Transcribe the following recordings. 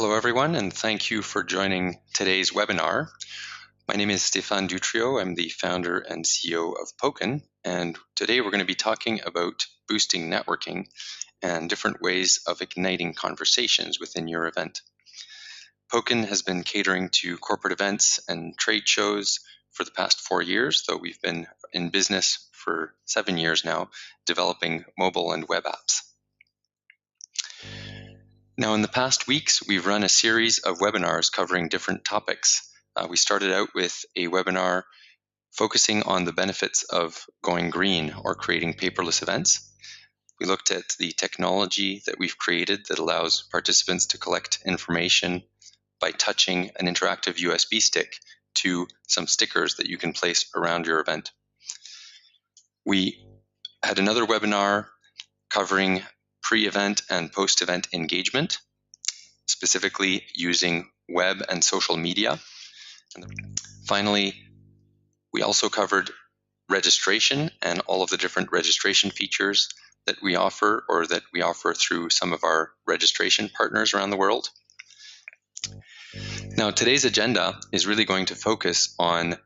Hello everyone, and thank you for joining today's webinar. My name is Stéphane Dutrio. I'm the founder and CEO of Poken, and today we're going to be talking about boosting networking and different ways of igniting conversations within your event. Poken has been catering to corporate events and trade shows for the past 4 years, though we've been in business for 7 years now, developing mobile and web apps. Now, in the past weeks, we've run a series of webinars covering different topics. We started out with a webinar focusing on the benefits of going green or creating paperless events. We looked at the technology that we've created that allows participants to collect information by touching an interactive USB stick to some stickers that you can place around your event. We had another webinar covering pre-event and post-event engagement, specifically using web and social media. And finally, we also covered registration and all of the different registration features that we offer or that we offer through some of our registration partners around the world. Now, today's agenda is really going to focus on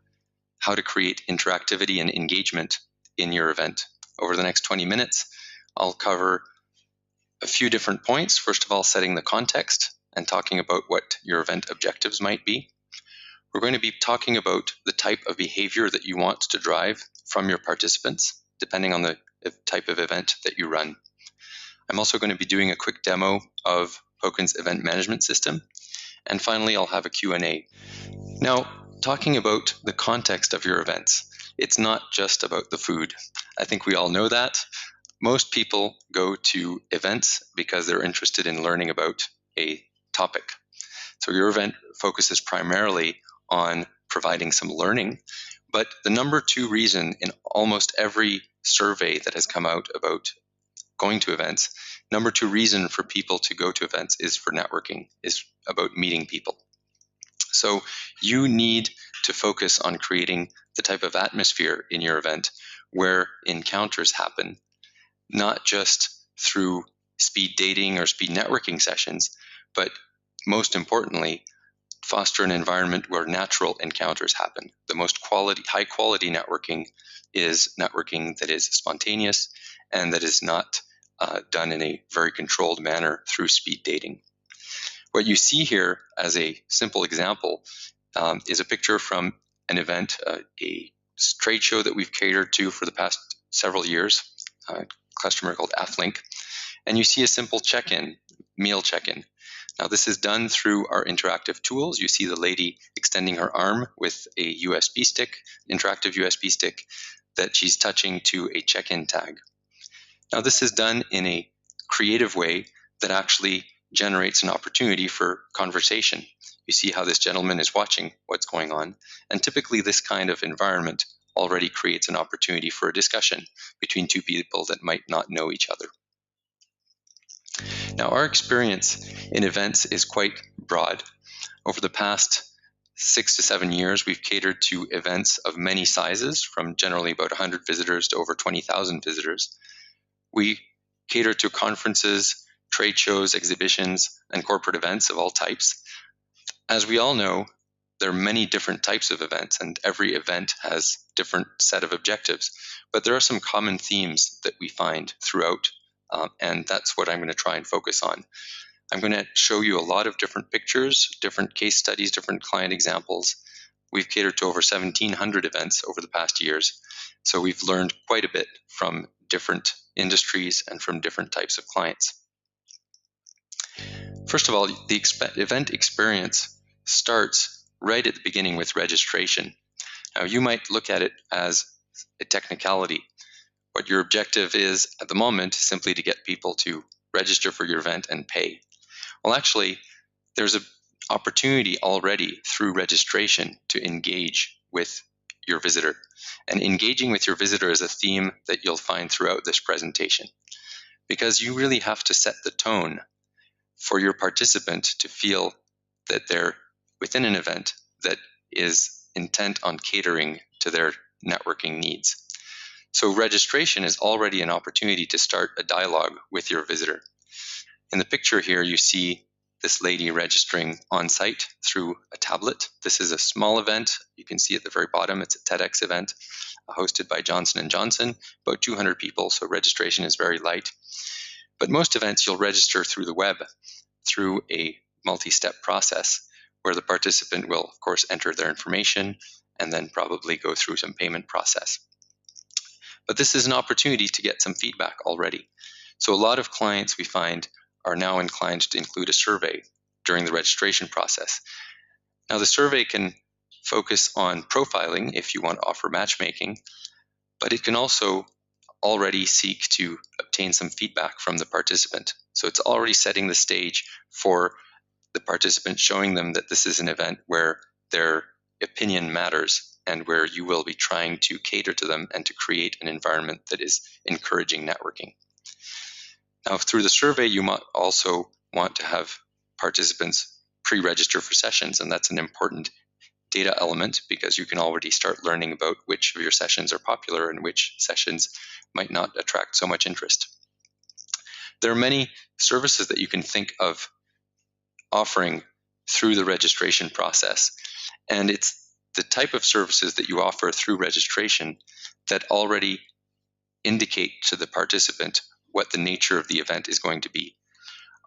how to create interactivity and engagement in your event. Over the next 20 minutes, I'll cover a few different points. First of all, setting the context and talking about what your event objectives might be. We're going to be talking about the type of behavior that you want to drive from your participants, depending on the type of event that you run. I'm also going to be doing a quick demo of Poken's event management system. And finally, I'll have a Q&A. Now, talking about the context of your events, it's not just about the food. I think we all know that. Most people go to events because they're interested in learning about a topic. So your event focuses primarily on providing some learning, but the number 2 reason in almost every survey that has come out about going to events, number 2 reason for people to go to events is for networking, is about meeting people. So you need to focus on creating the type of atmosphere in your event where encounters happen, not just through speed dating or speed networking sessions, but most importantly, foster an environment where natural encounters happen. The most high quality networking is networking that is spontaneous and that is not done in a very controlled manner through speed dating. What you see here as a simple example is a picture from an event, a trade show that we've catered to for the past several years, a customer called Afflink, and you see a simple check-in, meal check-in. Now, this is done through our interactive tools. You see the lady extending her arm with a USB stick, interactive USB stick, that she's touching to a check-in tag. Now, this is done in a creative way that actually generates an opportunity for conversation. You see how this gentleman is watching what's going on, and typically this kind of environment already creates an opportunity for a discussion between 2 people that might not know each other. Now, our experience in events is quite broad. Over the past 6 to 7 years, we've catered to events of many sizes, from generally about 100 visitors to over 20,000 visitors. We cater to conferences, trade shows, exhibitions, and corporate events of all types. As we all know, there are many different types of events, and every event has a different set of objectives. But there are some common themes that we find throughout, and that's what I'm going to try and focus on. I'm going to show you a lot of different pictures, different case studies, different client examples. We've catered to over 1,700 events over the past years, so we've learned quite a bit from different industries and from different types of clients. First of all, the event experience starts right at the beginning with registration. Now, you might look at it as a technicality. What your objective is at the moment is simply to get people to register for your event and pay. Well, actually, there's an opportunity already through registration to engage with your visitor. And engaging with your visitor is a theme that you'll find throughout this presentation, because you really have to set the tone for your participant to feel that they're within an event that is intent on catering to their networking needs. So registration is already an opportunity to start a dialogue with your visitor. In the picture here, you see this lady registering on site through a tablet. This is a small event. You can see at the very bottom, it's a TEDx event hosted by Johnson & Johnson, about 200 people, so registration is very light. But most events you'll register through the web, through a multi-step process where the participant will, of course, enter their information and then probably go through some payment process. But this is an opportunity to get some feedback already. So a lot of clients we find are now inclined to include a survey during the registration process. Now the survey can focus on profiling if you want to offer matchmaking, but it can also already seek to obtain some feedback from the participant. So it's already setting the stage for the participant, showing them that this is an event where their opinion matters and where you will be trying to cater to them and to create an environment that is encouraging networking. Now, through the survey, you might also want to have participants pre-register for sessions, and that's an important data element because you can already start learning about which of your sessions are popular and which sessions might not attract so much interest. There are many services that you can think of offering through the registration process, and it's the type of services that you offer through registration that already indicate to the participant what the nature of the event is going to be.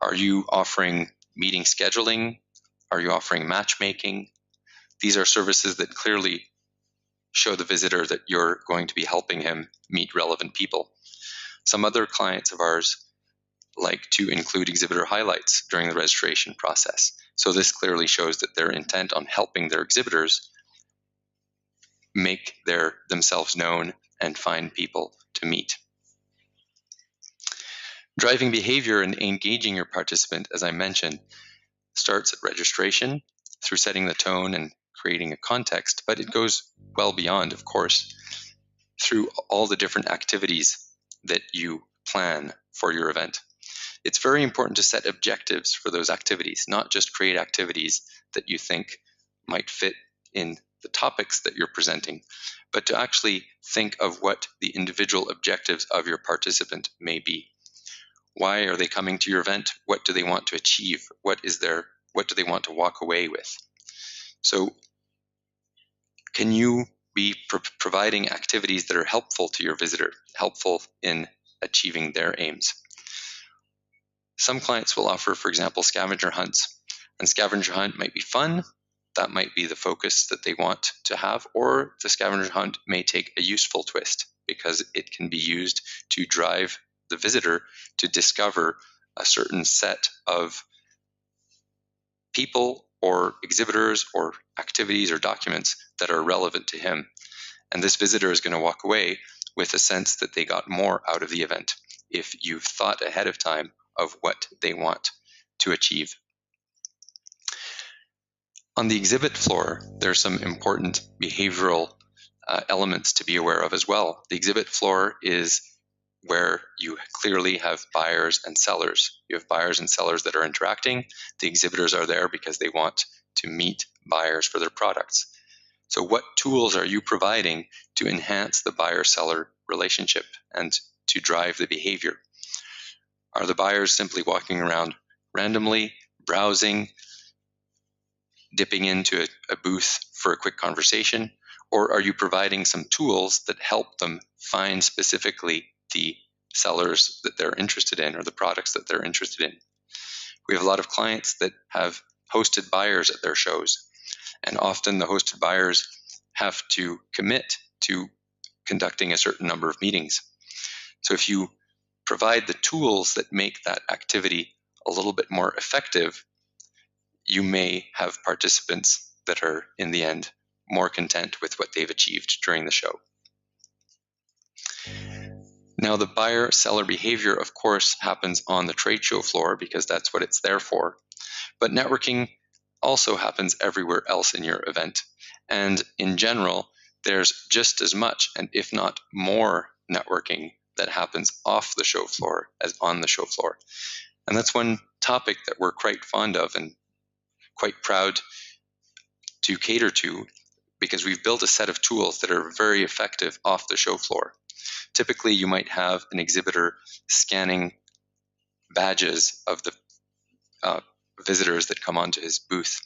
Are you offering meeting scheduling? Are you offering matchmaking? These are services that clearly show the visitor that you're going to be helping him meet relevant people. Some other clients of ours like to include exhibitor highlights during the registration process. So this clearly shows that they're intent on helping their exhibitors make themselves known and find people to meet. Driving behavior and engaging your participant, as I mentioned, starts at registration through setting the tone and creating a context, but it goes well beyond, of course, through all the different activities that you plan for your event. It's very important to set objectives for those activities, not just create activities that you think might fit in the topics that you're presenting, but to actually think of what the individual objectives of your participant may be. Why are they coming to your event? What do they want to achieve? What do they want to walk away with? So can you be providing activities that are helpful to your visitor, helpful in achieving their aims? Some clients will offer, for example, scavenger hunts. And scavenger hunt might be fun. That might be the focus that they want to have. Or the scavenger hunt may take a useful twist because it can be used to drive the visitor to discover a certain set of people or exhibitors or activities or documents that are relevant to him. And this visitor is going to walk away with a sense that they got more out of the event if you've thought ahead of time of what they want to achieve. On the exhibit floor, there's some important behavioral elements to be aware of as well. The exhibit floor is where you clearly have buyers and sellers. You have buyers and sellers that are interacting. The exhibitors are there because they want to meet buyers for their products. So what tools are you providing to enhance the buyer-seller relationship and to drive the behavior? Are the buyers simply walking around randomly, browsing, dipping into a booth for a quick conversation? Or are you providing some tools that help them find specifically the sellers that they're interested in or the products that they're interested in? We have a lot of clients that have hosted buyers at their shows, and often the hosted buyers have to commit to conducting a certain number of meetings. So if you provide the tools that make that activity a little bit more effective, you may have participants that are, in the end, more content with what they've achieved during the show. Now, the buyer-seller behavior, of course, happens on the trade show floor because that's what it's there for. But networking also happens everywhere else in your event. And in general, there's just as much, and if not more, networking that happens off the show floor as on the show floor. And that's one topic that we're quite fond of and quite proud to cater to because we've built a set of tools that are very effective off the show floor. Typically, you might have an exhibitor scanning badges of the visitors that come onto his booth.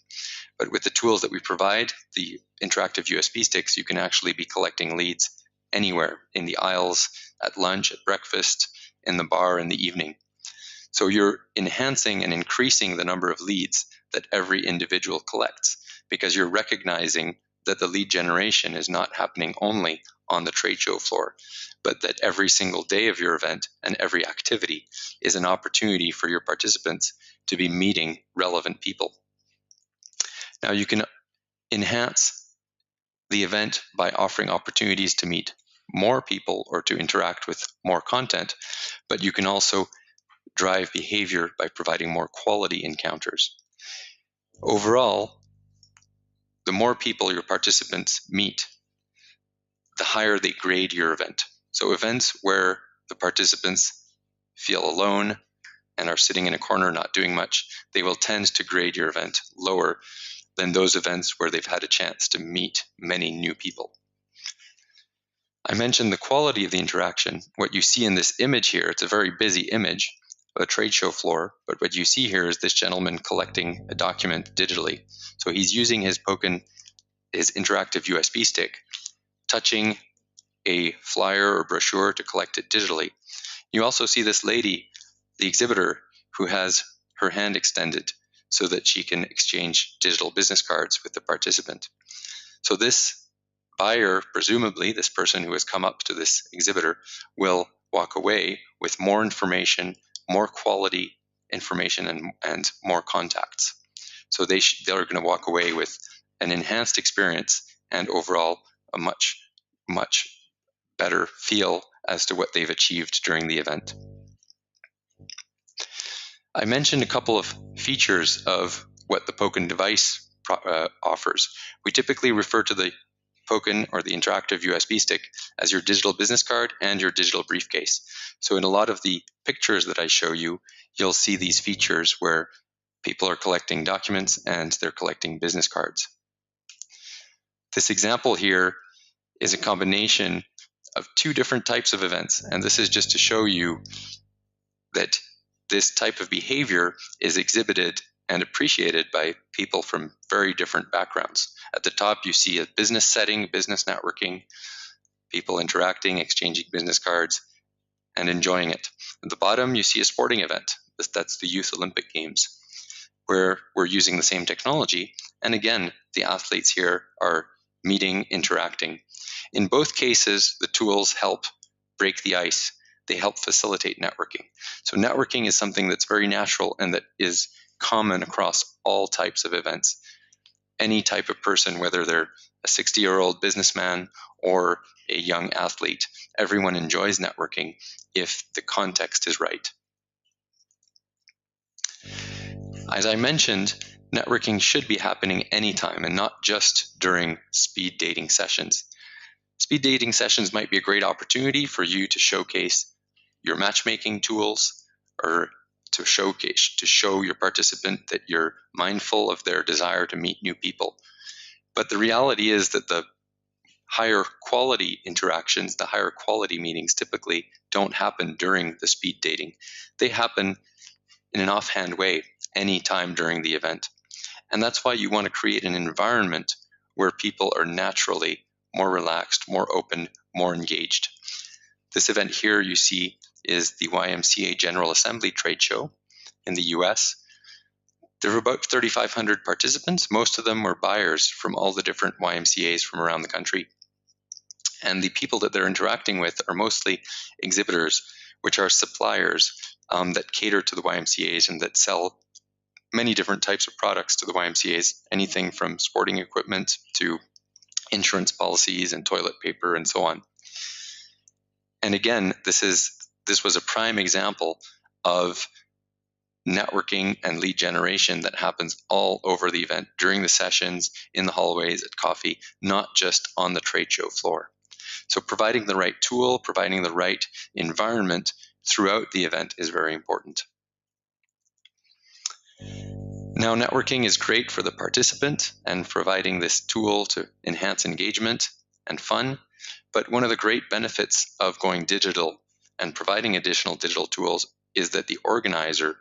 But with the tools that we provide, the interactive USB sticks, you can actually be collecting leads anywhere, in the aisles, at lunch, at breakfast, in the bar in the evening. So you're enhancing and increasing the number of leads that every individual collects, because you're recognizing that the lead generation is not happening only on the trade show floor, but that every single day of your event and every activity is an opportunity for your participants to be meeting relevant people. Now, you can enhance the event by offering opportunities to meet more people or to interact with more content, but you can also drive behavior by providing more quality encounters. Overall, the more people your participants meet, the higher they grade your event. So events where the participants feel alone and are sitting in a corner not doing much, they will tend to grade your event lower than those events where they've had a chance to meet many new people. I mentioned the quality of the interaction. What you see in this image here, it's a very busy image of a trade show floor, but what you see here is this gentleman collecting a document digitally. So he's using his Poken, his interactive USB stick, touching a flyer or brochure to collect it digitally. You also see this lady, the exhibitor, who has her hand extended so that she can exchange digital business cards with the participant. So this buyer, presumably this person who has come up to this exhibitor, will walk away with more information, more quality information, and more contacts. So they're going to walk away with an enhanced experience and overall a much, much better feel as to what they've achieved during the event. I mentioned a couple of features of what the Poken device offers. We typically refer to the Poken, or the interactive USB stick, as your digital business card and your digital briefcase. So in a lot of the pictures that I show you, you'll see these features where people are collecting documents and they're collecting business cards. This example here is a combination of two different types of events, and this is just to show you that this type of behavior is exhibited and appreciated by people from very different backgrounds. At the top, you see a business setting, business networking, people interacting, exchanging business cards, and enjoying it. At the bottom, you see a sporting event. That's the Youth Olympic Games, where we're using the same technology. And again, the athletes here are meeting, interacting. In both cases, the tools help break the ice. They help facilitate networking. So networking is something that's very natural and that is common across all types of events. Any type of person, whether they're a 60-year-old businessman or a young athlete, everyone enjoys networking if the context is right. As I mentioned, networking should be happening anytime and not just during speed dating sessions. Speed dating sessions might be a great opportunity for you to showcase your matchmaking tools, or to show your participant that you're mindful of their desire to meet new people. But the reality is that the higher quality interactions, the higher quality meetings typically don't happen during the speed dating. They happen in an offhand way anytime during the event. And that's why you want to create an environment where people are naturally more relaxed, more open, more engaged. This event here you see is the YMCA General Assembly trade show in the US. There were about 3,500 participants. Most of them were buyers from all the different YMCAs from around the country. And the people that they're interacting with are mostly exhibitors, which are suppliers that cater to the YMCAs and that sell many different types of products to the YMCAs, anything from sporting equipment to insurance policies and toilet paper and so on. And again, this was a prime example of networking and lead generation that happens all over the event, during the sessions, in the hallways, at coffee, not just on the trade show floor. So providing the right tool, providing the right environment throughout the event is very important. Now, networking is great for the participant and providing this tool to enhance engagement and fun. But one of the great benefits of going digital and providing additional digital tools is that the organizer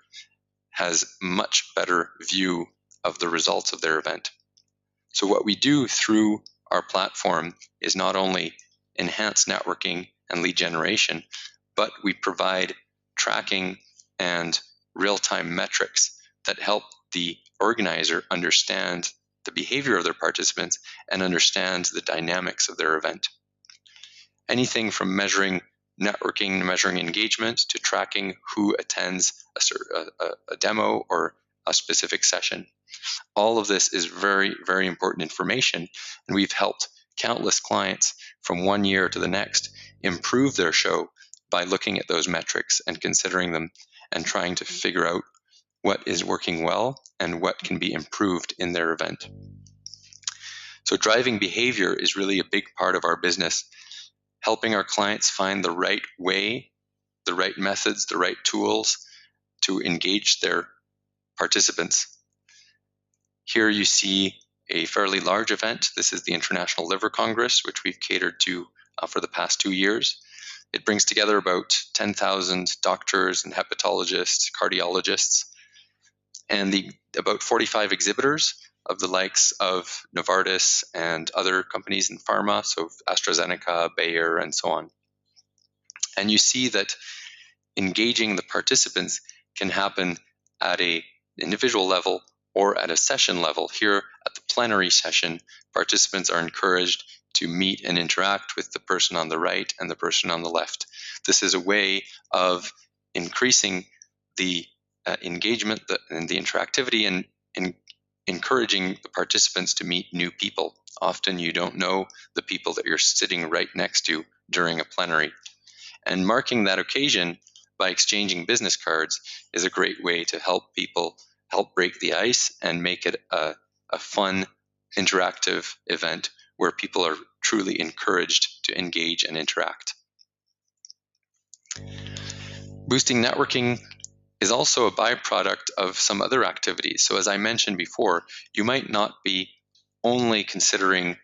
has much better view of the results of their event. So what we do through our platform is not only enhance networking and lead generation, but we provide tracking and real-time metrics that help the organizer understand the behavior of their participants and understand the dynamics of their event. Anything from measuring networking, measuring engagement, to tracking who attends a demo or a specific session. All of this is very, very important information, and we've helped countless clients from one year to the next improve their show by looking at those metrics and considering them and trying to figure out what is working well and what can be improved in their event. So driving behavior is really a big part of our business, helping our clients find the right way, the right methods, the right tools to engage their participants. Here you see a fairly large event. This is the International Liver Congress, which we've catered to for the past 2 years. It brings together about 10,000 doctors and hepatologists, cardiologists, and about 45 exhibitors of the likes of Novartis and other companies in pharma, so AstraZeneca, Bayer, and so on. And you see that engaging the participants can happen at an individual level or at a session level. Here at the plenary session, participants are encouraged to meet and interact with the person on the right and the person on the left. This is a way of increasing the engagement and the interactivity and encouraging the participants to meet new people. Often you don't know the people that you're sitting right next to during a plenary. And marking that occasion by exchanging business cards is a great way to help people help break the ice and make it a fun, interactive event where people are truly encouraged to engage and interact. Boosting networking is also a byproduct of some other activities. So as I mentioned before, you might not be only considering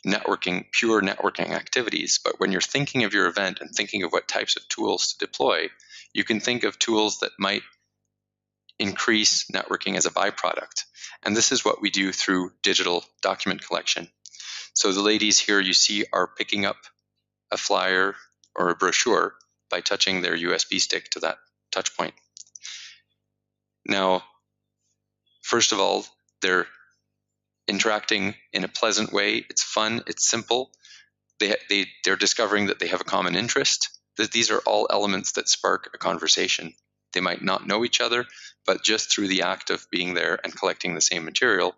networking, pure networking activities, but when you're thinking of your event and thinking of what types of tools to deploy, you can think of tools that might increase networking as a byproduct. And this is what we do through digital document collection. So the ladies here you see are picking up a flyer or a brochure by touching their USB stick to that touch point. Now, first of all, they're interacting in a pleasant way. It's fun, it's simple. They're discovering that they have a common interest. That these are all elements that spark a conversation. They might not know each other, but just through the act of being there and collecting the same material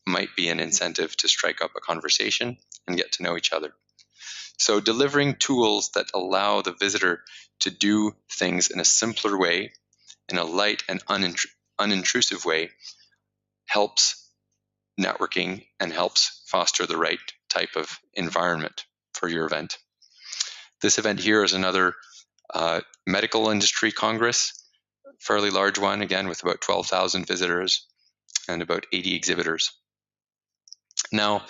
might be an incentive to strike up a conversation and get to know each other. So delivering tools that allow the visitor to do things in a simpler way, in a light and unintrusive way, helps networking and helps foster the right type of environment for your event. This event here is another medical industry congress, fairly large one, again with about 12,000 visitors and about 80 exhibitors. Now,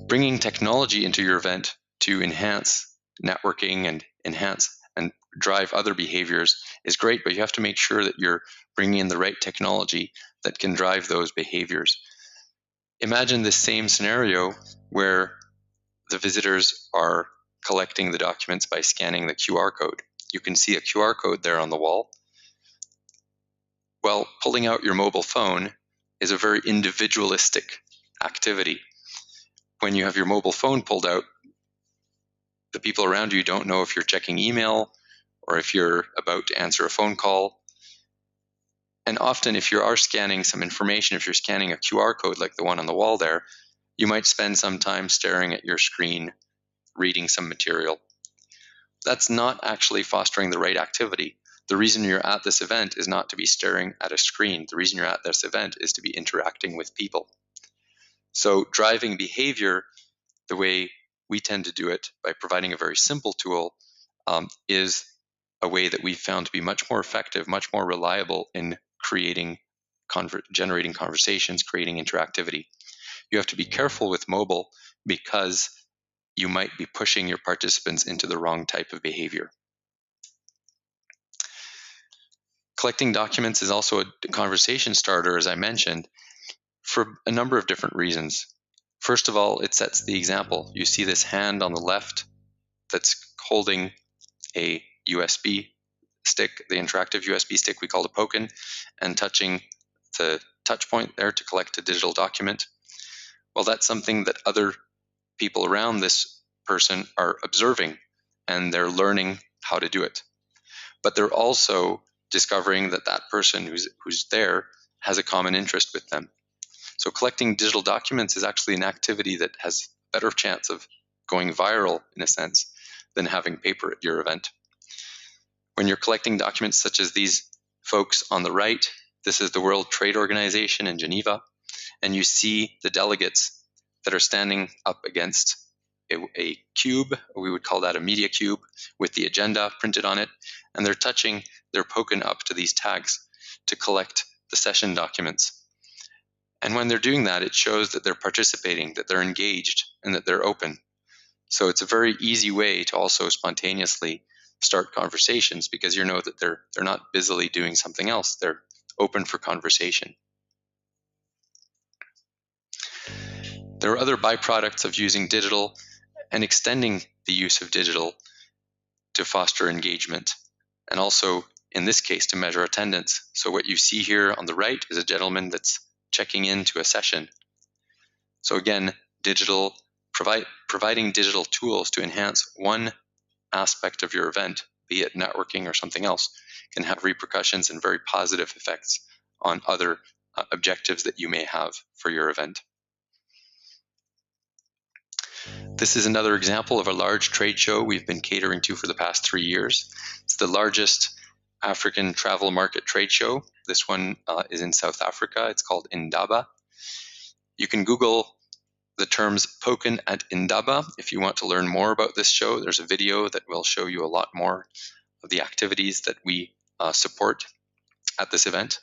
bringing technology into your event to enhance networking and enhance and drive other behaviors is great, but you have to make sure that you're bringing in the right technology that can drive those behaviors. Imagine this same scenario where the visitors are collecting the documents by scanning the QR code. You can see a QR code there on the wall. Well, pulling out your mobile phone is a very individualistic activity. When you have your mobile phone pulled out, the people around you don't know if you're checking email or if you're about to answer a phone call. And often if you are scanning some information, if you're scanning a QR code like the one on the wall there, you might spend some time staring at your screen, reading some material. That's not actually fostering the right activity. The reason you're at this event is not to be staring at a screen. The reason you're at this event is to be interacting with people. So driving behavior the way we tend to do it by providing a very simple tool is a way that we've found to be much more effective, much more reliable in generating conversations, creating interactivity. You have to be careful with mobile because you might be pushing your participants into the wrong type of behavior. Collecting documents is also a conversation starter, as I mentioned, for a number of different reasons. First of all, it sets the example. You see this hand on the left that's holding a USB stick, the interactive USB stick we call the Poken, and touching the touch point there to collect a digital document. Well, that's something that other people around this person are observing, and they're learning how to do it. But they're also discovering that that person who's there has a common interest with them. So collecting digital documents is actually an activity that has a better chance of going viral, in a sense, than having paper at your event. When you're collecting documents such as these folks on the right, this is the World Trade Organization in Geneva, and you see the delegates that are standing up against a cube, we would call that a media cube, with the agenda printed on it, and they're touching their Poken up to these tags to collect the session documents. And when they're doing that, it shows that they're participating, that they're engaged, and that they're open. So it's a very easy way to also spontaneously start conversations, because you know that they're not busily doing something else. They're open for conversation. There are other byproducts of using digital and extending the use of digital to foster engagement, and also, in this case, to measure attendance. So what you see here on the right is a gentleman that's checking into a session. So again, providing digital tools to enhance one aspect of your event, be it networking or something else, can have repercussions and very positive effects on other objectives that you may have for your event. This is another example of a large trade show we've been catering to for the past 3 years. It's the largest African travel market trade show. This one is in South Africa. It's called Indaba. You can Google the terms Poken at Indaba if you want to learn more about this show. There's a video that will show you a lot more of the activities that we support at this event.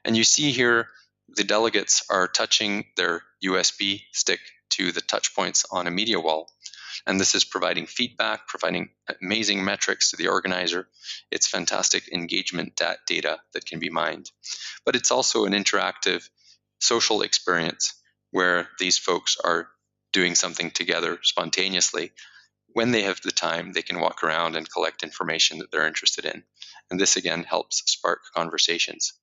And you see here the delegates are touching their USB stick to the touch points on a media wall. And this is providing feedback, providing amazing metrics to the organizer. It's fantastic engagement data that can be mined. But it's also an interactive social experience where these folks are doing something together spontaneously. When they have the time, they can walk around and collect information that they're interested in. And this again helps spark conversations.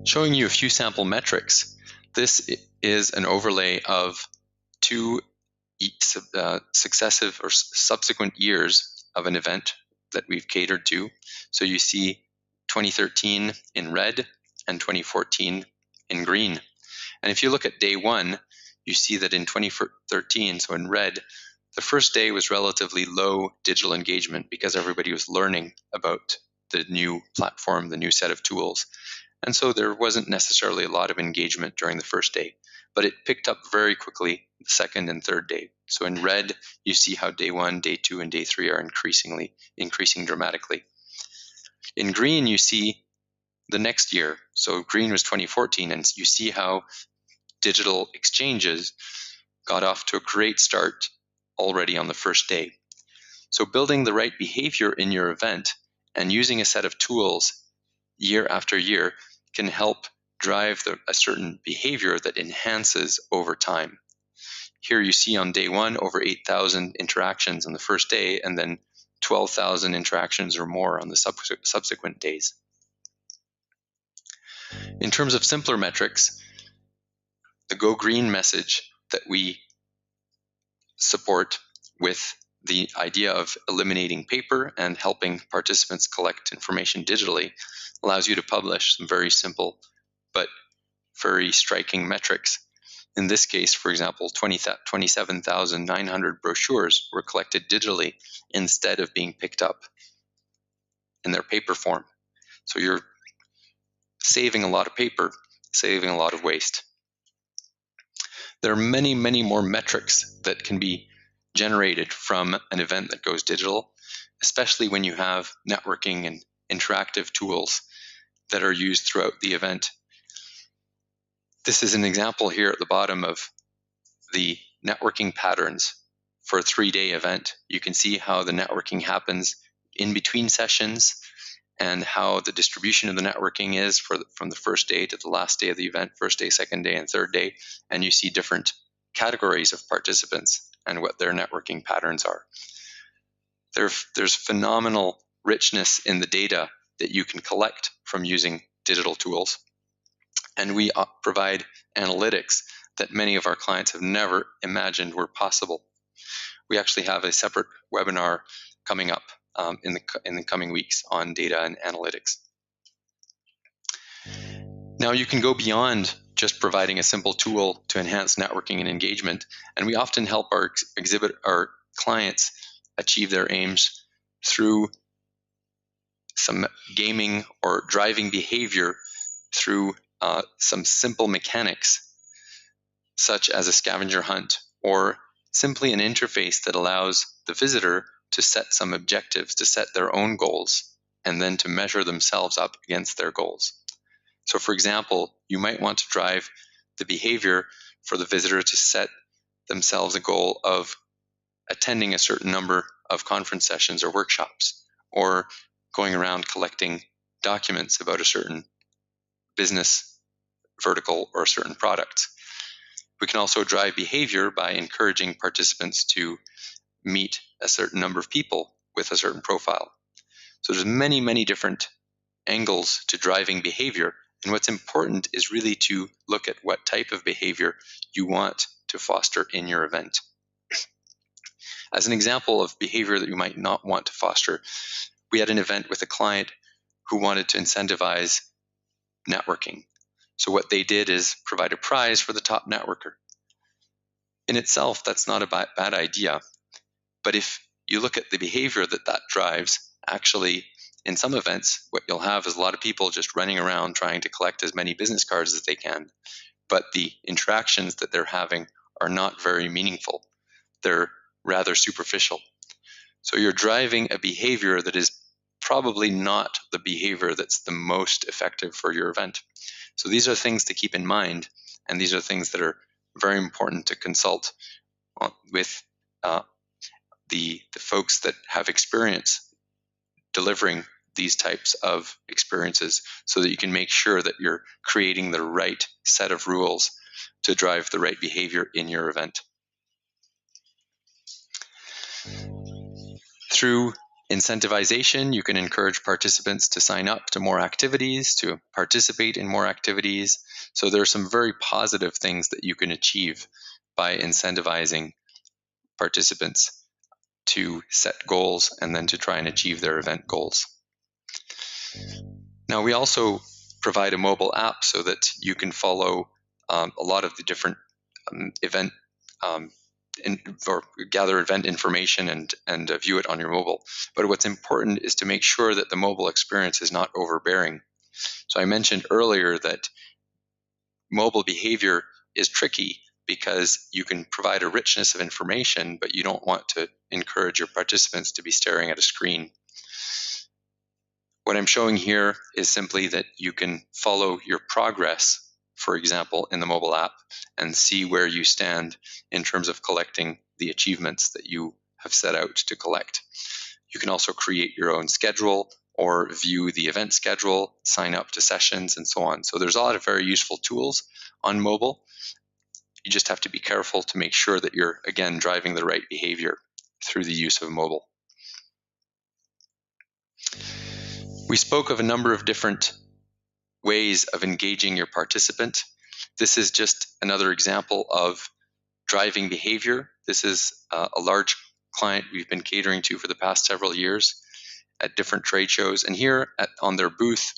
Showing you a few sample metrics. This is an overlay of 2 successive or subsequent years of an event that we've catered to. So you see 2013 in red and 2014 in green. And if you look at day 1, you see that in 2013, so in red, the first day was relatively low digital engagement because everybody was learning about the new platform, the new set of tools. And so there wasn't necessarily a lot of engagement during the first day, but it picked up very quickly the second and third day. So in red, you see how day 1, day 2, and day 3 are increasing dramatically. In green, you see the next year. So green was 2014, and you see how digital exchanges got off to a great start already on the first day. So building the right behavior in your event and using a set of tools year after year can help drive a certain behavior that enhances over time. Here you see on day 1 over 8,000 interactions on the first day, and then 12,000 interactions or more on the subsequent days. In terms of simpler metrics, the Go Green message that we support with the idea of eliminating paper and helping participants collect information digitally allows you to publish some very simple but very striking metrics. In this case, for example, 27,900 brochures were collected digitally instead of being picked up in their paper form. So you're saving a lot of paper, saving a lot of waste. There are many, many more metrics that can be generated from an event that goes digital, especially when you have networking and interactive tools that are used throughout the event. This is an example here at the bottom of the networking patterns for a 3-day event. You can see how the networking happens in between sessions and how the distribution of the networking is from the first day to the last day of the event, first day, second day, and third day. And you see different categories of participants and what their networking patterns are. There's phenomenal richness in the data that you can collect from using digital tools. And we provide analytics that many of our clients have never imagined were possible. We actually have a separate webinar coming up in the coming weeks on data and analytics. Now you can go beyond just providing a simple tool to enhance networking and engagement, and we often help our clients achieve their aims through some gaming or driving behavior through some simple mechanics, such as a scavenger hunt, or simply an interface that allows the visitor to set some objectives, to set their own goals, and then to measure themselves up against their goals. So for example, you might want to drive the behavior for the visitor to set themselves a goal of attending a certain number of conference sessions or workshops, or going around collecting documents about a certain business vertical or certain product. We can also drive behavior by encouraging participants to meet a certain number of people with a certain profile. So there's many, many different angles to driving behavior. And what's important is really to look at what type of behavior you want to foster in your event. As an example of behavior that you might not want to foster, we had an event with a client who wanted to incentivize networking. So what they did is provide a prize for the top networker. In itself, that's not a bad idea. But if you look at the behavior that drives, actually, in some events, what you'll have is a lot of people just running around trying to collect as many business cards as they can. But the interactions that they're having are not very meaningful. They're rather superficial. So you're driving a behavior that is probably not the behavior that's the most effective for your event. So these are things to keep in mind, and these are things that are very important to consult with the folks that have experience delivering these types of experiences, so that you can make sure that you're creating the right set of rules to drive the right behavior in your event. Through incentivization, you can encourage participants to sign up to more activities, to participate in more activities. So there are some very positive things that you can achieve by incentivizing participants to set goals and then to try and achieve their event goals. Now, we also provide a mobile app so that you can follow a lot of the different event or gather event information and view it on your mobile. But what's important is to make sure that the mobile experience is not overbearing. So I mentioned earlier that mobile behavior is tricky because you can provide a richness of information, but you don't want to encourage your participants to be staring at a screen. What I'm showing here is simply that you can follow your progress, for example, in the mobile app, and see where you stand in terms of collecting the achievements that you have set out to collect. You can also create your own schedule or view the event schedule, sign up to sessions, and so on. So there's a lot of very useful tools on mobile. You just have to be careful to make sure that you're, again, driving the right behavior through the use of mobile. We spoke of a number of different ways of engaging your participant. This is just another example of driving behavior. This is a large client we've been catering to for the past several years at different trade shows. And here on their booth,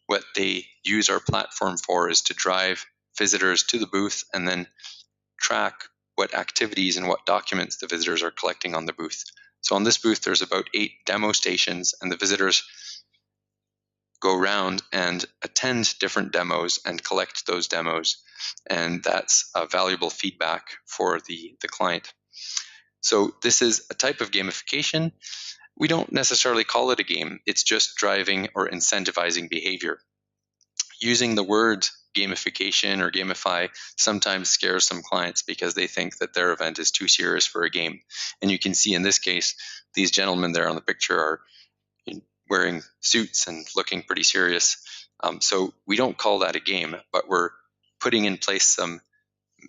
what they use our platform for is to drive visitors to the booth and then track what activities and what documents the visitors are collecting on the booth. So on this booth, there's about 8 demo stations, and the visitors go around and attend different demos and collect those demos. And that's valuable feedback for the client. So this is a type of gamification. We don't necessarily call it a game. It's just driving or incentivizing behavior. Using the word gamification or gamify sometimes scares some clients because they think that their event is too serious for a game. And you can see in this case, these gentlemen there on the picture are wearing suits and looking pretty serious. So we don't call that a game, but we're putting in place some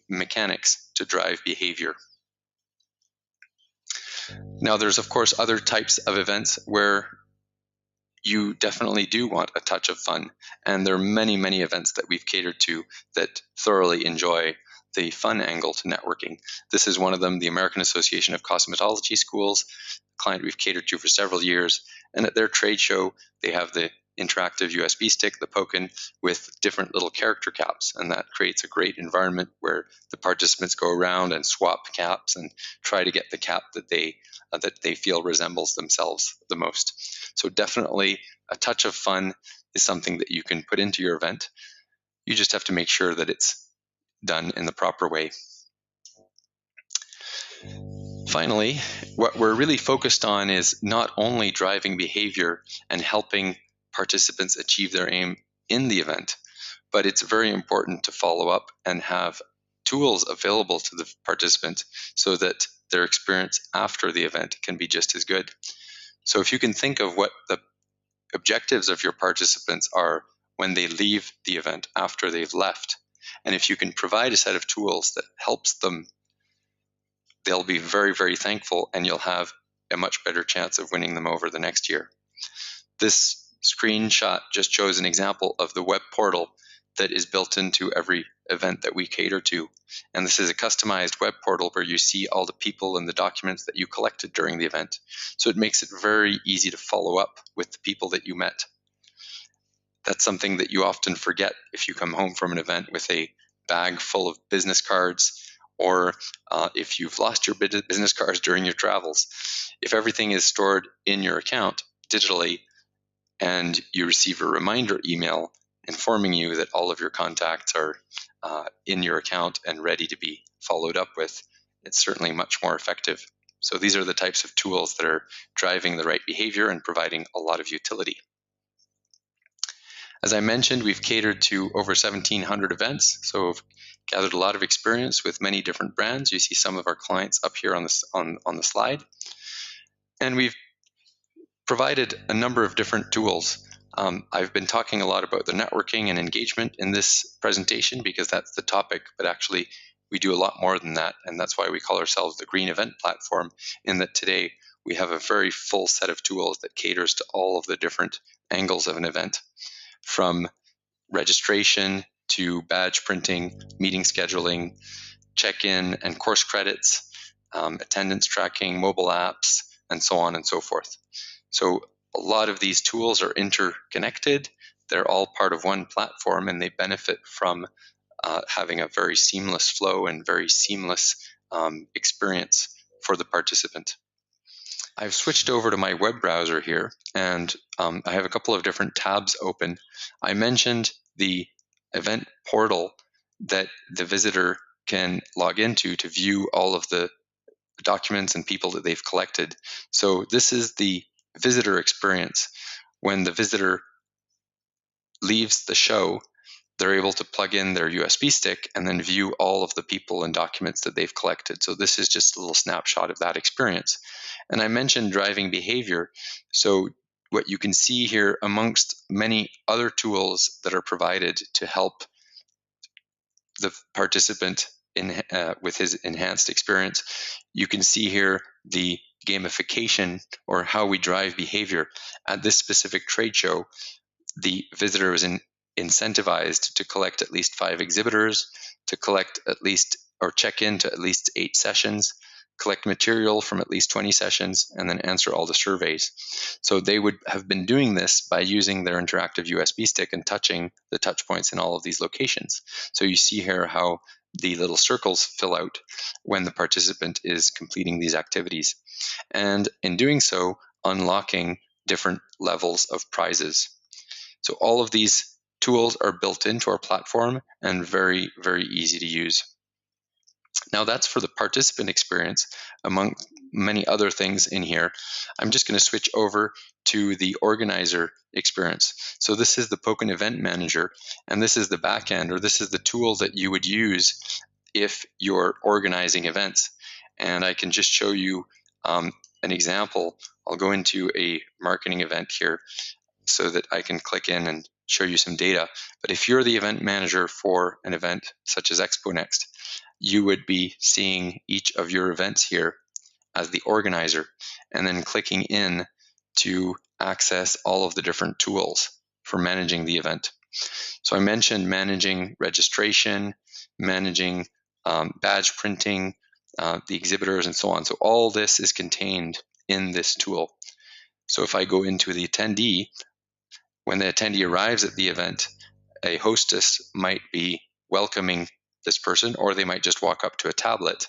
mechanics to drive behavior. Now, there's of course other types of events where you definitely do want a touch of fun. And there are many, many events that we've catered to that thoroughly enjoy the fun angle to networking. This is one of them, the American Association of Cosmetology Schools, a client we've catered to for several years. And at their trade show, they have the interactive USB stick, the Poken, with different little character caps. And that creates a great environment where the participants go around and swap caps and try to get the cap that they feel resembles themselves the most. So definitely a touch of fun is something that you can put into your event. You just have to make sure that it's done in the proper way. Finally, what we're really focused on is not only driving behavior and helping participants achieve their aim in the event, but it's very important to follow up and have tools available to the participant so that their experience after the event can be just as good. So if you can think of what the objectives of your participants are when they leave the event after they've left, and if you can provide a set of tools that helps them, they'll be very, very thankful, and you'll have a much better chance of winning them over the next year. This screenshot just shows an example of the web portal that is built into every event that we cater to. And this is a customized web portal where you see all the people and the documents that you collected during the event. So it makes it very easy to follow up with the people that you met. That's something that you often forget if you come home from an event with a bag full of business cards, or if you've lost your business cards during your travels. If everything is stored in your account digitally and you receive a reminder email informing you that all of your contacts are in your account and ready to be followed up with, it's certainly much more effective. So these are the types of tools that are driving the right behavior and providing a lot of utility. As I mentioned, we've catered to over 1,700 events, so we've gathered a lot of experience with many different brands. You see some of our clients up here on the slide. And we've provided a number of different tools. I've been talking a lot about the networking and engagement in this presentation because that's the topic, but actually we do a lot more than that, and that's why we call ourselves the Green Event Platform, in that today we have a very full set of tools that caters to all of the different angles of an event, from registration to badge printing, meeting scheduling, check-in and course credits, attendance tracking, mobile apps, and so on and so forth. So a lot of these tools are interconnected. They're all part of one platform, and they benefit from having a very seamless flow and very seamless experience for the participant. I've switched over to my web browser here, and I have a couple of different tabs open. I mentioned the event portal that the visitor can log into to view all of the documents and people that they've collected. So this is the visitor experience. When the visitor leaves the show, they're able to plug in their USB stick and then view all of the people and documents that they've collected. So this is just a little snapshot of that experience. And I mentioned driving behavior. So what you can see here, amongst many other tools that are provided to help the participant with his enhanced experience, you can see here the gamification, or how we drive behavior. At this specific trade show, the visitor was incentivized to collect at least 5 exhibitors, to collect at least, or check in to at least 8 sessions, collect material from at least 20 sessions, and then answer all the surveys. So they would have been doing this by using their interactive USB stick and touching the touch points in all of these locations. So you see here how the little circles fill out when the participant is completing these activities. And in doing so, unlocking different levels of prizes. So all of these tools are built into our platform and very, very easy to use. Now that's for the participant experience. Among many other things in here, I'm just going to switch over to the organizer experience. So this is the Poken Event Manager, and this is the backend, or this is the tool that you would use if you're organizing events. And I can just show you an example. I'll go into a marketing event here so that I can click in and show you some data. But if you're the event manager for an event such as Expo Next, you would be seeing each of your events here as the organizer, and then clicking in to access all of the different tools for managing the event. So I mentioned managing registration, managing badge printing, the exhibitors, and so on. So all this is contained in this tool. So if I go into the attendee, when the attendee arrives at the event, a hostess might be welcoming this person, or they might just walk up to a tablet.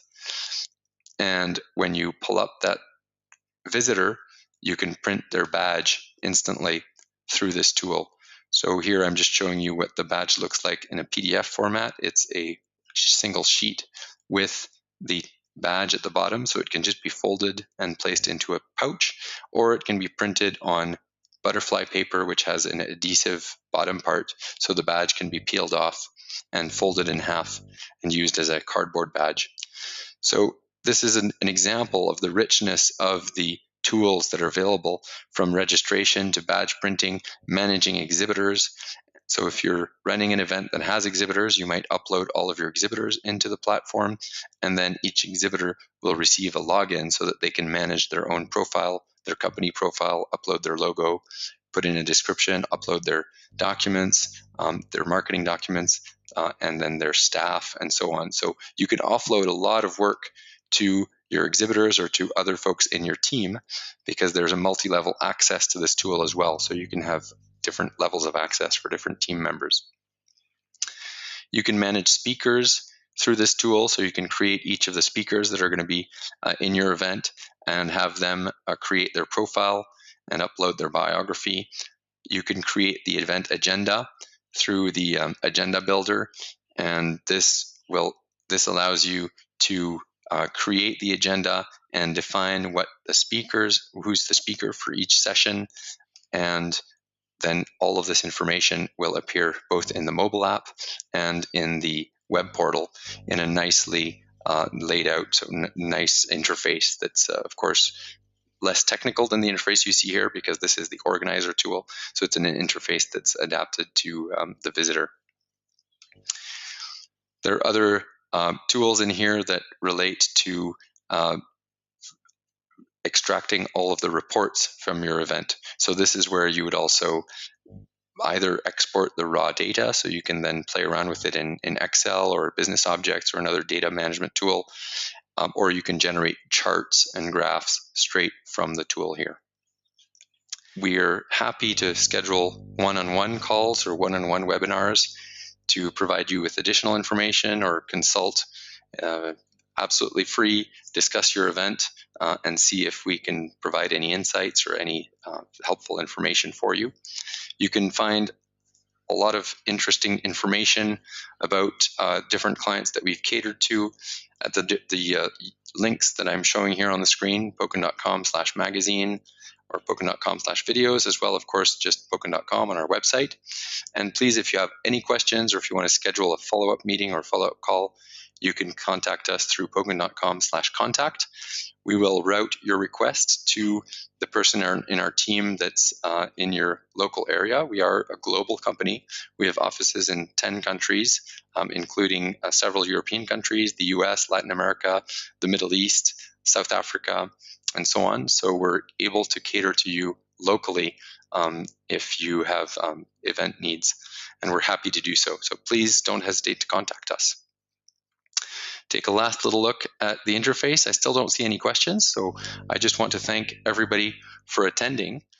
And when you pull up that visitor, you can print their badge instantly through this tool. So here I'm just showing you what the badge looks like in a PDF format. It's a single sheet with the badge at the bottom, so it can just be folded and placed into a pouch, or it can be printed on butterfly paper, which has an adhesive bottom part, so the badge can be peeled off and folded in half and used as a cardboard badge. So this is an example of the richness of the tools that are available, from registration to badge printing, managing exhibitors. So if you're running an event that has exhibitors, you might upload all of your exhibitors into the platform, and then each exhibitor will receive a login so that they can manage their own profile, their company profile, upload their logo, put in a description, upload their documents, their marketing documents, and then their staff, and so on. So you can offload a lot of work to your exhibitors or to other folks in your team, because there's a multi-level access to this tool as well. So you can have different levels of access for different team members. You can manage speakers through this tool, so you can create each of the speakers that are going to be in your event and have them create their profile and upload their biography. You can create the event agenda through the agenda builder, and this allows you to create the agenda and define what the speakers, who's the speaker for each session, and then all of this information will appear both in the mobile app and in the web portal in a nicely laid out, so nice interface that's of course less technical than the interface you see here, because this is the organizer tool. So it's an interface that's adapted to the visitor. There are other tools in here that relate to extracting all of the reports from your event. So this is where you would also either export the raw data, so you can then play around with it in Excel or business objects or another data management tool, or you can generate charts and graphs straight from the tool here. We're happy to schedule one-on-one calls or one-on-one webinars to provide you with additional information or consult absolutely free, discuss your event, and see if we can provide any insights or any helpful information for you. You can find a lot of interesting information about different clients that we've catered to at the links that I'm showing here on the screen, poken.com/magazine or poken.com/videos, as well, of course, just poken.com on our website. And please, if you have any questions or if you want to schedule a follow-up meeting or follow-up call, you can contact us through poken.com/contact. We will route your request to the person in our team that's in your local area. We are a global company. We have offices in 10 countries, including several European countries, the US, Latin America, the Middle East, South Africa, and so on. So we're able to cater to you locally if you have event needs, and we're happy to do so. So please don't hesitate to contact us. Take a last little look at the interface. I still don't see any questions, so I just want to thank everybody for attending.